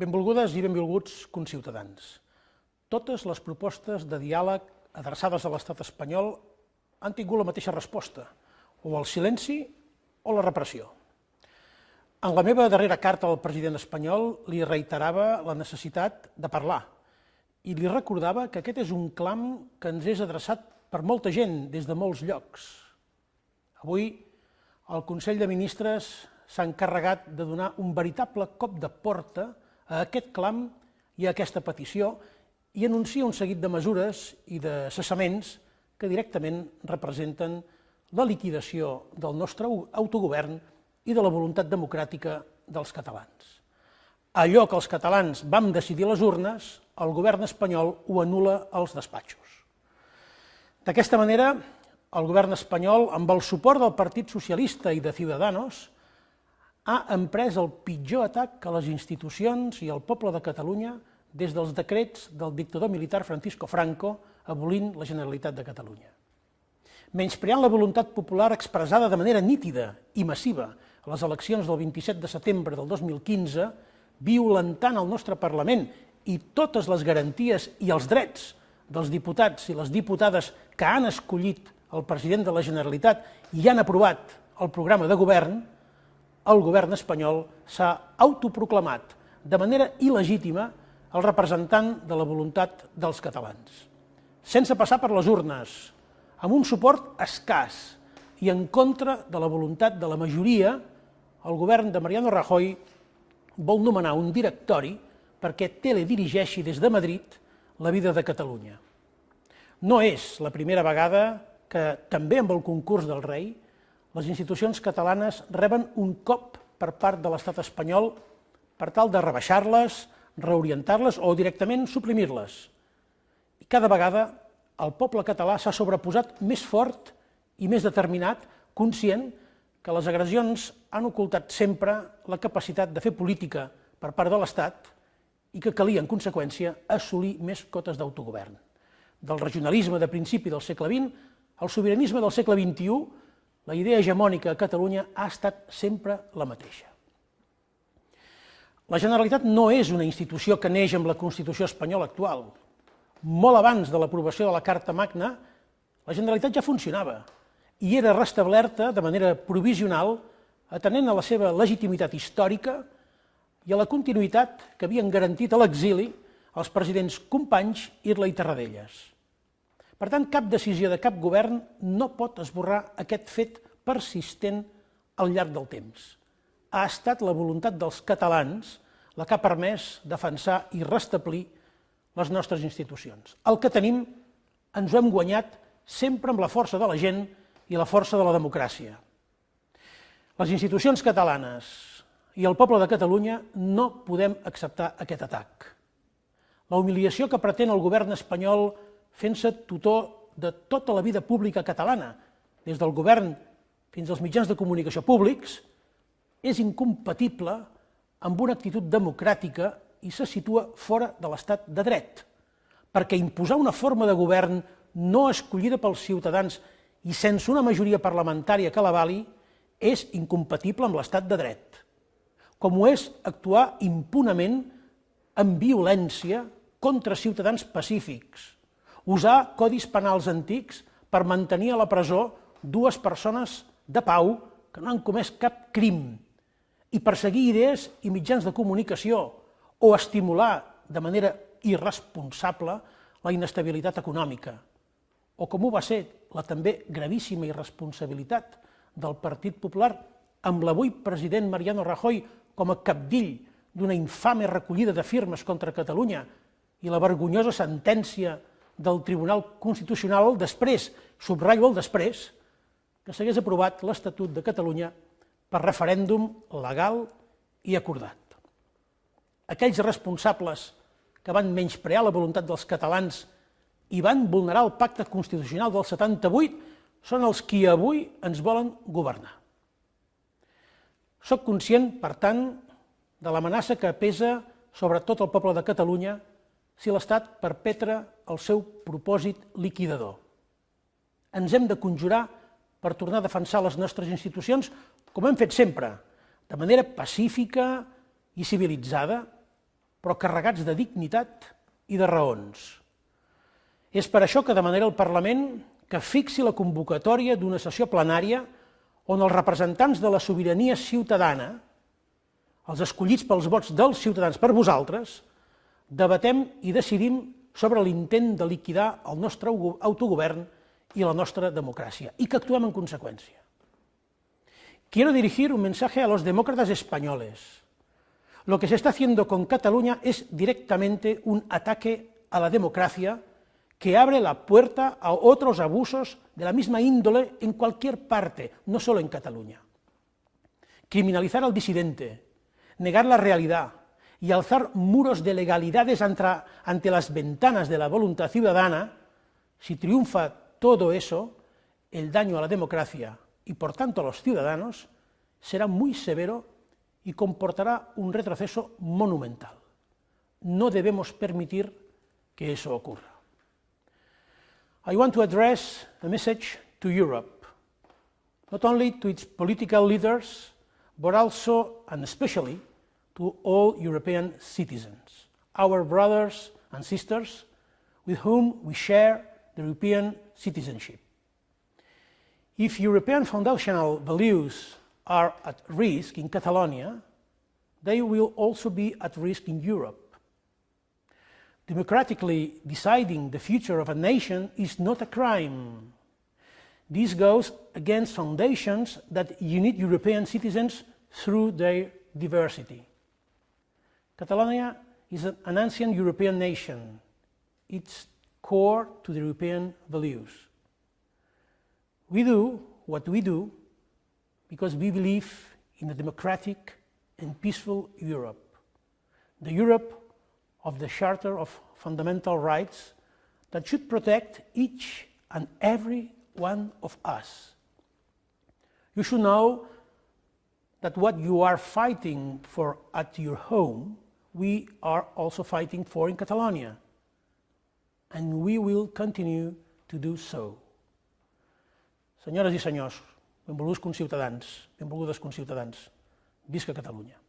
Benvolgudes i benvolguts conciutadans. Totes les propostes de diàleg adreçades a l'estat espanyol han tingut la mateixa resposta, o el silenci o la repressió. En la meva darrera carta al president espanyol li reiterava la necessitat de parlar i li recordava que aquest és un clam que ens és adreçat per molta gent des de molts llocs. Avui, el Consell de Ministres s'ha encarregat de donar un veritable cop de porta a aquest clam i a aquesta petició i anuncia un seguit de mesures i de cessaments que directament representen la liquidació del nostre autogovern i de la voluntat democràtica dels catalans. Allò que els catalans vam decidir a les urnes, el govern espanyol ho anul·la als despatxos. D'aquesta manera, el govern espanyol, amb el suport del Partit Socialista i de Ciudadanos, ha emprès el pitjor atac a les institucions i al poble de Catalunya des dels decrets del dictador militar Francisco Franco abolint la Generalitat de Catalunya. Menyspreant la voluntat popular expressada de manera nítida i massiva a les eleccions del 27 de setembre del 2015, violentant el nostre Parlament i totes les garanties i els drets dels diputats i les diputades que han escollit el president de la Generalitat i han aprovat el programa de govern, el govern espanyol s'ha autoproclamat de manera il·legítima el representant de la voluntat dels catalans. Sense passar per les urnes, amb un suport escàs i en contra de la voluntat de la majoria, el govern de Mariano Rajoy vol nomenar un directori perquè teledirigeixi des de Madrid la vida de Catalunya. No és la primera vegada que, també amb el concurs del rei, les institucions catalanes reben un cop per part de l'estat espanyol per tal de rebaixar-les, reorientar-les o directament suprimir-les. I cada vegada el poble català s'ha sobreposat més fort i més determinat, conscient que les agressions han ocultat sempre la capacitat de fer política per part de l'Estat i que calia, en conseqüència, assolir més cotes d'autogovern. Del regionalisme de principi del segle XX al sobiranisme del segle XXI, la idea hegemònica a Catalunya ha estat sempre la mateixa. La Generalitat no és una institució que neix amb la Constitució espanyola actual. Molt abans de l'aprovació de la Carta Magna, la Generalitat ja funcionava i era restablerta de manera provisional atenent a la seva legitimitat històrica i a la continuïtat que havien garantit a l'exili els presidents Companys, Irla i Tarradellas. Per tant, cap decisió de cap govern no pot esborrar aquest fet persistent al llarg del temps. Ha estat la voluntat dels catalans la que ha permès defensar i restablir les nostres institucions. El que tenim ens ho hem guanyat sempre amb la força de la gent i la força de la democràcia. Les institucions catalanes i el poble de Catalunya no podem acceptar aquest atac. La humiliació que pretén el govern espanyol fent-se tutor de tota la vida pública catalana, des del govern fins als mitjans de comunicació públics, és incompatible amb una actitud democràtica i se situa fora de l'estat de dret, perquè imposar una forma de govern no escollida pels ciutadans i sense una majoria parlamentària que l'avali és incompatible amb l'estat de dret, com ho és actuar impunament amb violència contra ciutadans pacífics, usar codis penals antics per mantenir a la presó dues persones de pau que no han comès cap crim i perseguir idees i mitjans de comunicació o estimular de manera irresponsable la inestabilitat econòmica, o com ho va ser la també gravíssima irresponsabilitat del Partit Popular amb l'avui president Mariano Rajoy com a cabdill d'una infame recollida de firmes contra Catalunya i la vergonyosa sentència del Tribunal Constitucional després, subratllo el després, que s'hagués aprovat l'Estatut de Catalunya per referèndum legal i acordat. Aquells responsables que van menysprear la voluntat dels catalans i van vulnerar el pacte constitucional del 78 són els qui avui ens volen governar. Soc conscient, per tant, de l'amenaça que pesa sobre tot el poble de Catalunya si l'Estat perpetra el seu propòsit liquidador. Ens hem de conjurar per tornar a defensar les nostres institucions com hem fet sempre, de manera pacífica i civilitzada, però carregats de dignitat i de raons. És per això que demanaré al Parlament que fixi la convocatòria d'una sessió plenària on els representants de la sobirania ciutadana, els escollits pels vots dels ciutadans per vosaltres, debatem i decidim sobre l'intent de liquidar el nostre autogovern y la nuestra democracia, y que actuemos en consecuencia. Quiero dirigir un mensaje a los demócratas españoles. Lo que se está haciendo con Cataluña es directamente un ataque a la democracia que abre la puerta a otros abusos de la misma índole en cualquier parte, no solo en Cataluña. Criminalizar al disidente, negar la realidad y alzar muros de legalidades ante las ventanas de la voluntad ciudadana, si triunfa todo eso, el daño a la democracia y por tanto a los ciudadanos será muy severo y comportará un retroceso monumental. No debemos permitir que eso ocurra. I want to address a message to Europe, not only to its political leaders, but also and especially to all European citizens, our brothers and sisters with whom we share the European citizenship. If European foundational values are at risk in Catalonia, they will also be at risk in Europe. Democratically deciding the future of a nation is not a crime. This goes against foundations that unite European citizens through their diversity. Catalonia is an ancient European nation. It's core to the European values. We do what we do because we believe in a democratic and peaceful Europe, the Europe of the Charter of Fundamental Rights that should protect each and every one of us. You should know that what you are fighting for at your home, we are also fighting for in Catalonia, and we will continue to do so. Senyores i senyors, benvolguts conciutadans, benvolgudes conciutadans, visca Catalunya.